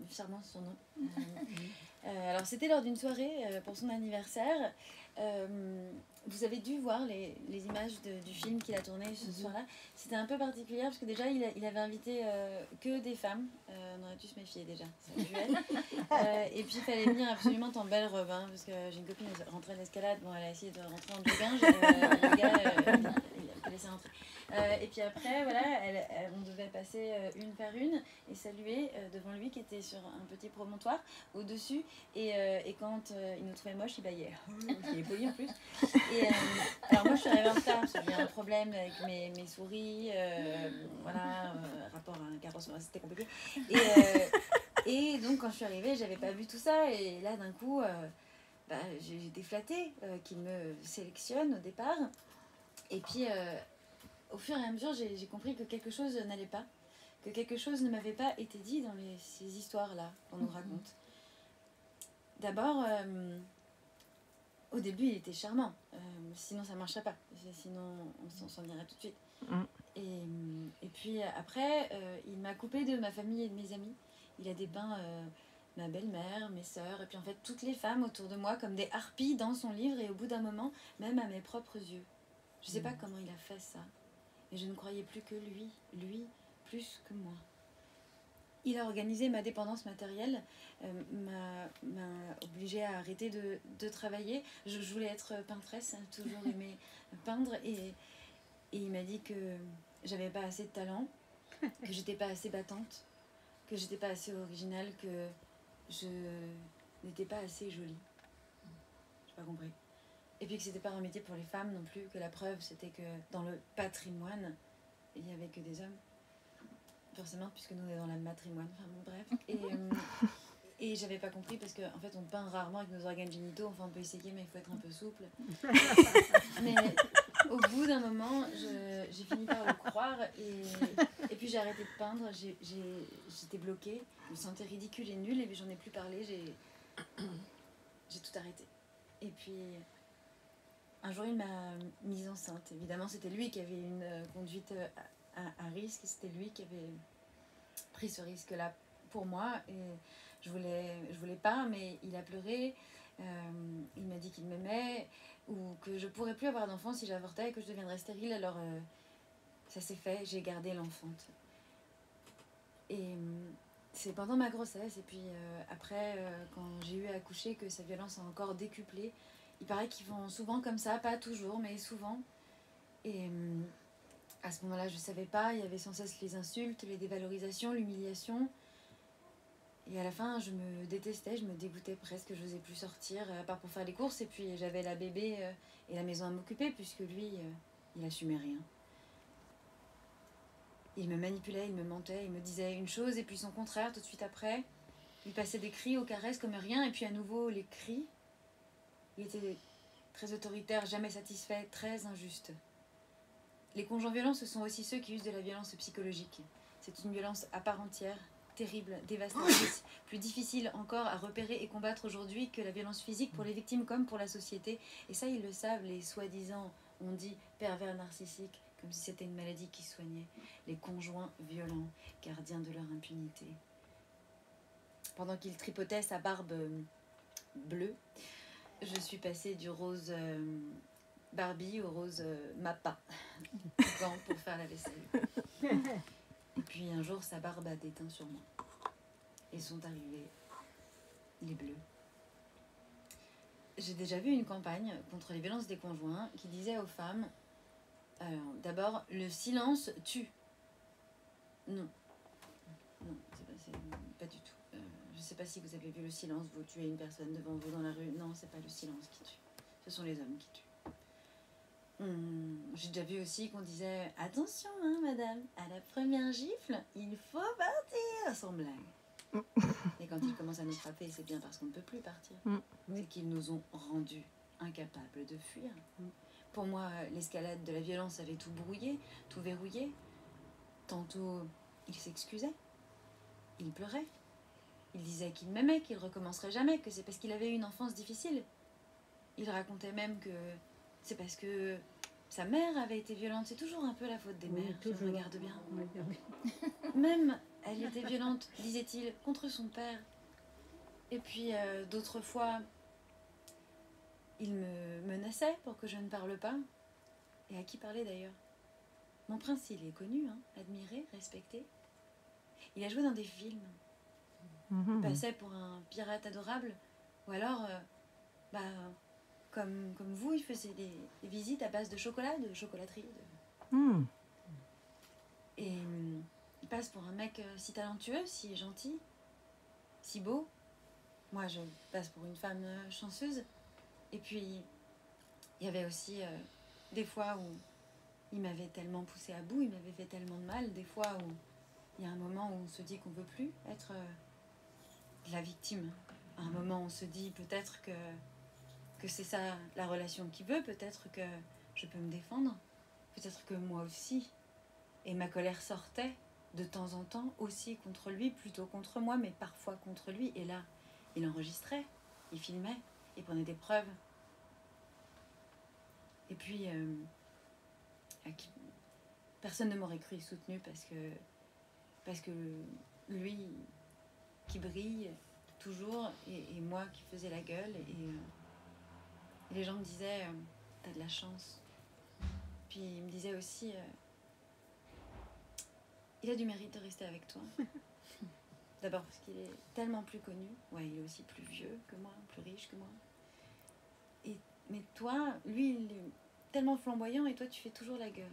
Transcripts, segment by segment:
Charmant son nom. Alors c'était lors d'une soirée pour son anniversaire. Vous avez dû voir les images du film qu'il a tourné ce soir-là. C'était un peu particulier parce que déjà il avait invité que des femmes. On aurait dû se méfier déjà. Et puis il fallait venir absolument en belle robe hein, parce que j'ai une copine elle rentrait d'escalade. Bon, elle a essayé de rentrer en jogging. Le gars il a laissé rentrer. Et puis après voilà, on devait passer une par une et saluer devant lui qui était sur un petit promontoire au-dessus. Et quand il nous trouvait moche, il baillait. Il est poli en plus. Alors moi je suis arrivée en retard parce que j'ai un problème avec mes souris, voilà, rapport à un carrosse, c'était compliqué. Et donc quand je suis arrivée, j'avais pas vu tout ça et là d'un coup, j'étais flattée qu'il me sélectionne au départ. Et puis au fur et à mesure, j'ai compris que quelque chose n'allait pas, que quelque chose ne m'avait pas été dit dans ces histoires-là qu'on nous raconte. D'abord, au début, il était charmant, sinon ça ne marcherait pas, sinon on s'en irait tout de suite. Et puis après, il m'a coupé de ma famille et de mes amis. Il a dépeint ma belle-mère, mes sœurs, et puis en fait toutes les femmes autour de moi comme des harpies dans son livre, et au bout d'un moment, même à mes propres yeux. Je ne sais pas comment il a fait ça, mais je ne croyais plus que lui, plus que moi. Il a organisé ma dépendance matérielle, m'a obligée à arrêter de travailler. Je voulais être peintresse, toujours aimé peindre, et il m'a dit que j'avais pas assez de talent, que j'étais pas assez battante, que j'étais pas assez originale, que je n'étais pas assez jolie. J'ai pas compris. Et puis que c'était pas un métier pour les femmes non plus, que la preuve c'était que dans le patrimoine, il n'y avait que des hommes. Forcément, puisque nous on est dans le matrimoine, enfin bon, bref. Et j'avais pas compris parce qu'en fait on peint rarement avec nos organes génitaux, enfin on peut essayer mais il faut être un peu souple. Mais au bout d'un moment, j'ai fini par le croire et puis j'ai arrêté de peindre, j'étais bloquée, je me sentais ridicule et nulle et puis j'en ai plus parlé, j'ai tout arrêté. Et puis un jour il m'a mise enceinte, évidemment c'était lui qui avait une conduite à risque, c'était lui qui avait pris ce risque-là pour moi et je voulais pas, mais il a pleuré, il m'a dit qu'il m'aimait ou que je pourrais plus avoir d'enfant si j'avortais et que je deviendrais stérile, alors ça s'est fait, j'ai gardé l'enfante. Et c'est pendant ma grossesse et puis après quand j'ai eu à accoucher que sa violence a encore décuplé. Il paraît qu'ils font souvent comme ça, pas toujours mais souvent. Et à ce moment-là, je ne savais pas, il y avait sans cesse les insultes, les dévalorisations, l'humiliation. Et à la fin, je me détestais, je me dégoûtais presque, je n'osais plus sortir, à part pour faire les courses. Et puis j'avais la bébé et la maison à m'occuper, puisque lui, il n'assumait rien. Il me manipulait, il me mentait, il me disait une chose et puis son contraire tout de suite après. Il passait des cris aux caresses comme rien, et puis à nouveau les cris. Il était très autoritaire, jamais satisfait, très injuste. Les conjoints violents, ce sont aussi ceux qui usent de la violence psychologique. C'est une violence à part entière, terrible, dévastatrice, plus difficile encore à repérer et combattre aujourd'hui que la violence physique pour les victimes comme pour la société. Et ça, ils le savent, les soi-disant, on dit, pervers narcissiques, comme si c'était une maladie qui soignait. Les conjoints violents, gardiens de leur impunité. Pendant qu'il tripotait sa barbe bleue, je suis passée du rose Barbie au rose Mappa, pour faire la vaisselle. Et puis un jour, sa barbe a déteint sur moi. Et sont arrivés les bleus. J'ai déjà vu une campagne contre les violences des conjoints qui disait aux femmes d'abord, le silence tue. Non. Non, c'est pas du tout. Je sais pas si vous avez vu le silence, vous tuez une personne devant vous dans la rue. Non, c'est pas le silence qui tue. Ce sont les hommes qui tuent. J'ai déjà vu aussi qu'on disait attention hein madame, à la première gifle, il faut partir, sans blague. Et quand ils commencent à nous frapper, c'est bien parce qu'on ne peut plus partir. C'est qu'ils nous ont rendus incapables de fuir. Pour moi, l'escalade de la violence avait tout brouillé, tout verrouillé. Tantôt, il s'excusait, il pleurait, il disait qu'il m'aimait, qu'il recommencerait jamais, que c'est parce qu'il avait eu une enfance difficile. Il racontait même que c'est parce que sa mère avait été violente. C'est toujours un peu la faute des mères, si on regarde bien. Même Elle était violente, disait-il, contre son père. Et puis d'autres fois, il me menaçait pour que je ne parle pas. Et à qui parler d'ailleurs? Mon prince, il est connu, hein, admiré, respecté. Il a joué dans des films. Il passait pour un pirate adorable. Ou alors, comme vous, il faisait des visites à base de chocolat, de chocolaterie. Et il passe pour un mec si talentueux, si gentil, si beau. Moi, je passe pour une femme chanceuse. Et puis, il y avait aussi des fois où il m'avait tellement poussé à bout, il m'avait fait tellement de mal. Des fois où il y a un moment où on se dit qu'on ne veut plus être la victime. À un moment, on se dit peut-être que c'est ça la relation qu'il veut, peut-être que je peux me défendre, peut-être que moi aussi. Et ma colère sortait de temps en temps aussi contre lui, plutôt contre moi, mais parfois contre lui. Et là, il enregistrait, il filmait, il prenait des preuves. Et puis, personne ne m'aurait cru et soutenu parce que lui qui brille toujours et moi qui faisais la gueule. Et les gens me disaient t'as de la chance. Puis ils me disaient aussi il a du mérite de rester avec toi. D'abord parce qu'il est tellement plus connu. Ouais, il est aussi plus vieux que moi, plus riche que moi. Mais toi, lui, il est tellement flamboyant et toi, tu fais toujours la gueule.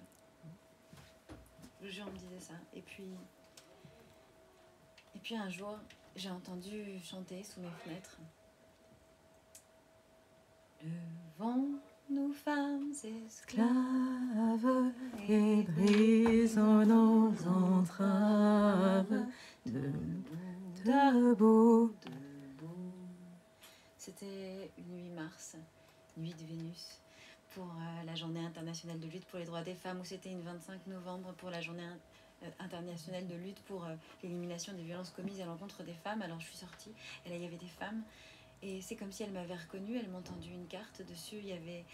Le jeu, on me disait ça. Et puis un jour, j'ai entendu chanter sous mes fenêtres. Levons nous femmes esclaves et brisons nos entraves. Debout. C'était une 8 mars, nuit de Vénus, pour la journée internationale de lutte pour les droits des femmes, ou c'était une 25 novembre pour la journée internationale de lutte pour l'élimination des violences commises à l'encontre des femmes. Alors je suis sortie, et là il y avait des femmes, et c'est comme si elles m'avaient reconnue, elles m'ont tendu une carte, dessus il y avait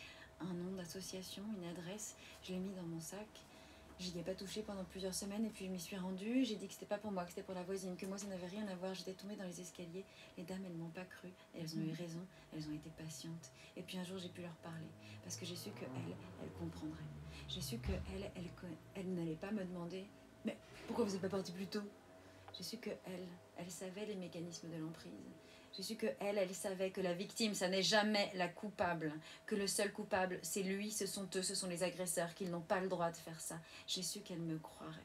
un nom d'association, une adresse, je l'ai mis dans mon sac. J'y ai pas touché pendant plusieurs semaines et puis je m'y suis rendue. J'ai dit que c'était pas pour moi, que c'était pour la voisine, que moi ça n'avait rien à voir. J'étais tombée dans les escaliers. Les dames, elles m'ont pas cru. Elles ont eu raison. Elles ont été patientes. Et puis un jour, j'ai pu leur parler parce que j'ai su que elles comprendraient. J'ai su que elles n'allaient pas me demander mais pourquoi vous n'êtes pas parti plus tôt. J'ai su que elles savaient les mécanismes de l'emprise. J'ai su que elle savait que la victime, ça n'est jamais la coupable. Que le seul coupable, c'est lui, ce sont eux, ce sont les agresseurs, qu'ils n'ont pas le droit de faire ça. J'ai su qu'elles me croiraient.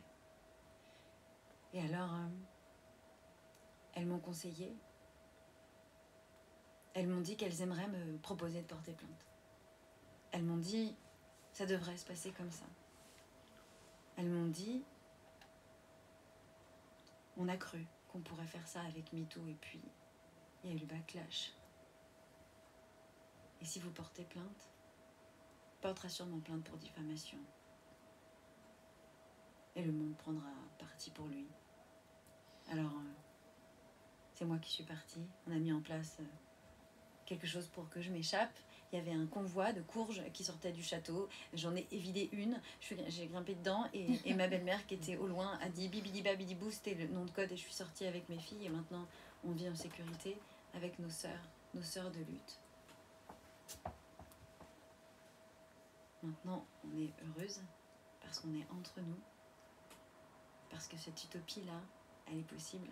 Et alors, elles m'ont conseillé. Elles m'ont dit qu'elles aimeraient me proposer de porter plainte. Elles m'ont dit, ça devrait se passer comme ça. Elles m'ont dit, on a cru qu'on pourrait faire ça avec MeToo et puis il y a eu le backlash. Et si vous portez plainte, portera sûrement plainte pour diffamation. Et le monde prendra parti pour lui. Alors, c'est moi qui suis partie. On a mis en place quelque chose pour que je m'échappe. Il y avait un convoi de courges qui sortait du château. J'en ai évidé une. J'ai grimpé dedans et ma belle-mère qui était au loin a dit bibidi babidi bou, c'était le nom de code et je suis sortie avec mes filles et maintenant on vit en sécurité avec nos sœurs de lutte. Maintenant on est heureuse parce qu'on est entre nous, parce que cette utopie-là, elle est possible.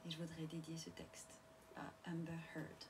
Et je voudrais dédier ce texte à Amber Heard.